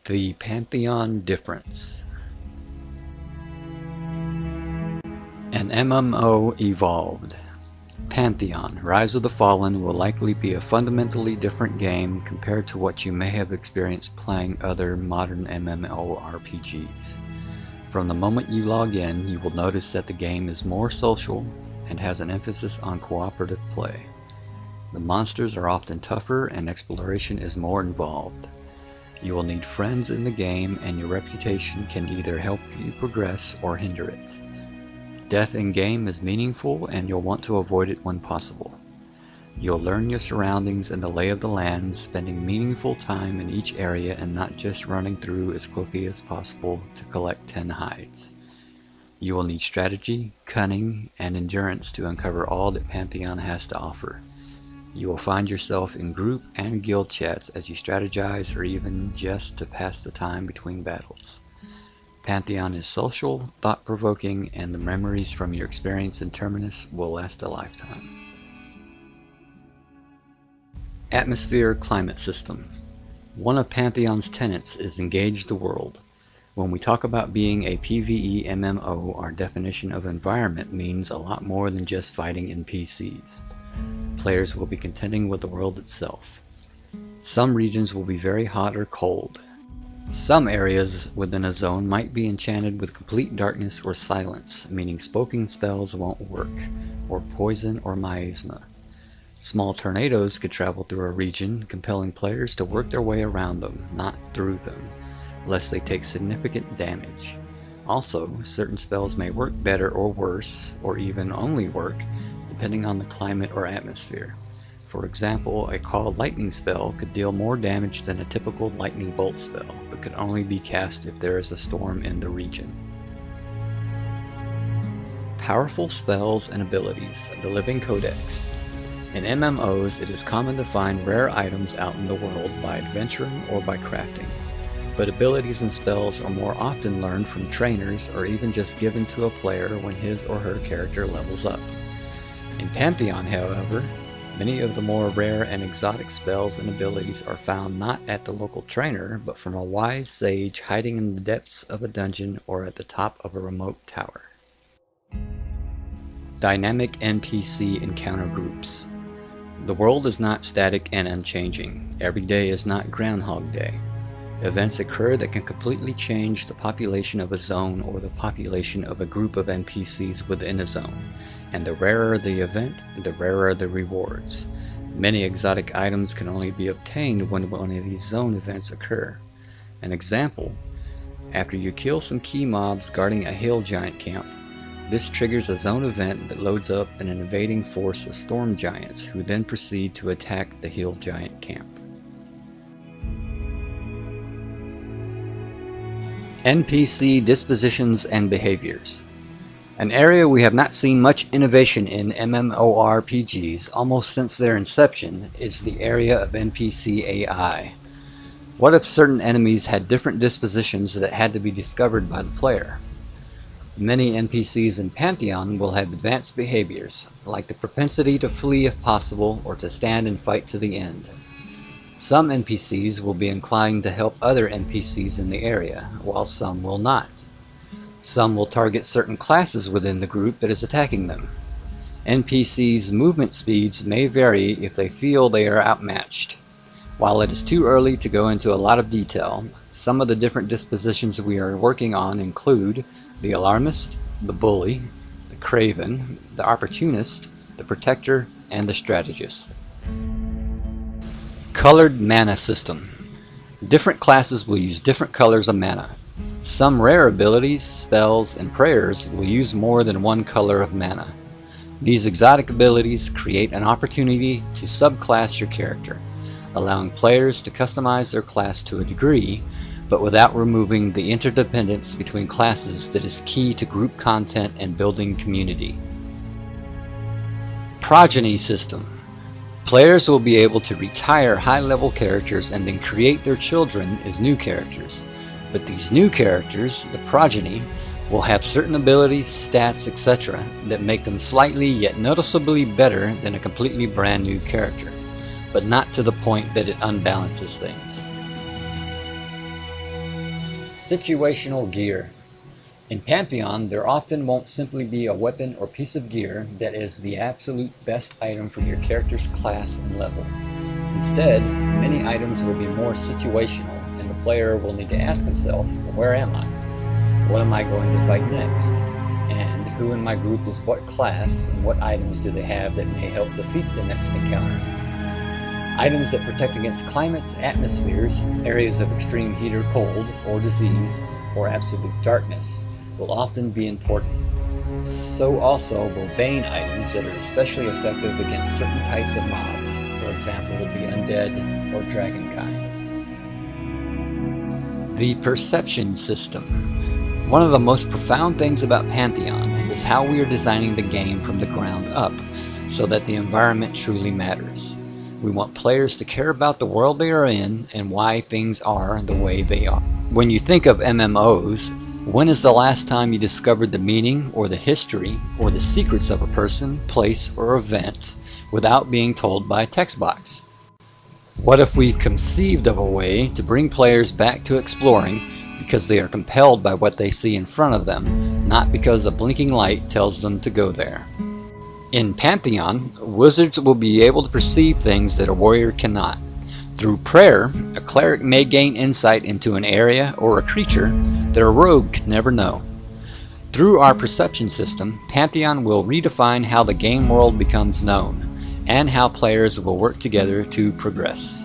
The Pantheon Difference. An MMO evolved. Pantheon, Rise of the Fallen will likely be a fundamentally different game compared to what you may have experienced playing other modern MMORPGs. From the moment you log in, you will notice that the game is more social and has an emphasis on cooperative play. The monsters are often tougher and exploration is more involved. You will need friends in the game, and your reputation can either help you progress or hinder it. Death in game is meaningful, and you'll want to avoid it when possible. You'll learn your surroundings and the lay of the land, spending meaningful time in each area and not just running through as quickly as possible to collect 10 hides. You will need strategy, cunning, and endurance to uncover all that Pantheon has to offer. You will find yourself in group and guild chats as you strategize or even just to pass the time between battles. Pantheon is social, thought-provoking, and the memories from your experience in Terminus will last a lifetime. Atmosphere Climate System. One of Pantheon's tenets is engage the world. When we talk about being a PvE MMO, our definition of environment means a lot more than just fighting NPCs. Players will be contending with the world itself. Some regions will be very hot or cold. Some areas within a zone might be enchanted with complete darkness or silence, meaning spoken spells won't work, or poison or miasma. Small tornadoes could travel through a region, compelling players to work their way around them, not through them, lest they take significant damage. Also, certain spells may work better or worse, or even only work, depending on the climate or atmosphere. For example, a Call Lightning spell could deal more damage than a typical Lightning Bolt spell, but could only be cast if there is a storm in the region. Powerful spells and abilities, the Living Codex. In MMOs, it is common to find rare items out in the world by adventuring or by crafting, but abilities and spells are more often learned from trainers or even just given to a player when his or her character levels up. In Pantheon, however, many of the more rare and exotic spells and abilities are found not at the local trainer, but from a wise sage hiding in the depths of a dungeon or at the top of a remote tower. Dynamic NPC encounter groups. The world is not static and unchanging. Every day is not Groundhog Day. Events occur that can completely change the population of a zone or the population of a group of NPCs within a zone. And the rarer the event, the rarer the rewards. Many exotic items can only be obtained when one of these zone events occur. An example, after you kill some key mobs guarding a hill giant camp, this triggers a zone event that loads up an invading force of storm giants who then proceed to attack the hill giant camp. NPC dispositions and behaviors. An area we have not seen much innovation in MMORPGs almost since their inception is the area of NPC AI. What if certain enemies had different dispositions that had to be discovered by the player? Many NPCs in Pantheon will have advanced behaviors, like the propensity to flee if possible or to stand and fight to the end. Some NPCs will be inclined to help other NPCs in the area, while some will not. Some will target certain classes within the group that is attacking them. NPCs' movement speeds may vary if they feel they are outmatched. While it is too early to go into a lot of detail, some of the different dispositions we are working on include the Alarmist, the Bully, the Craven, the Opportunist, the Protector, and the Strategist. Colored Mana System. Different classes will use different colors of mana. Some rare abilities, spells, and prayers will use more than one color of mana. These exotic abilities create an opportunity to subclass your character, allowing players to customize their class to a degree, but without removing the interdependence between classes that is key to group content and building community. Progeny System. Players will be able to retire high-level characters and then create their children as new characters. But these new characters, the progeny, will have certain abilities, stats, etc. that make them slightly yet noticeably better than a completely brand new character, but not to the point that it unbalances things. Situational Gear. In Pantheon, there often won't simply be a weapon or piece of gear that is the absolute best item for your character's class and level. Instead, many items will be more situational, and the player will need to ask himself, where am I? What am I going to fight next? And who in my group is what class, and what items do they have that may help defeat the next encounter? Items that protect against climates, atmospheres, areas of extreme heat or cold, or disease, or absolute darkness will often be important. So also will bane items that are especially effective against certain types of mobs, for example the undead or dragon kind. The Perception System. One of the most profound things about Pantheon is how we are designing the game from the ground up, so that the environment truly matters. We want players to care about the world they are in and why things are the way they are. When you think of MMOs, when is the last time you discovered the meaning or the history or the secrets of a person, place, or event without being told by a text box? What if we conceived of a way to bring players back to exploring because they are compelled by what they see in front of them, not because a blinking light tells them to go there? In Pantheon, wizards will be able to perceive things that a warrior cannot. Through prayer, a cleric may gain insight into an area or a creature that a rogue could never know. Through our perception system, Pantheon will redefine how the game world becomes known, and how players will work together to progress.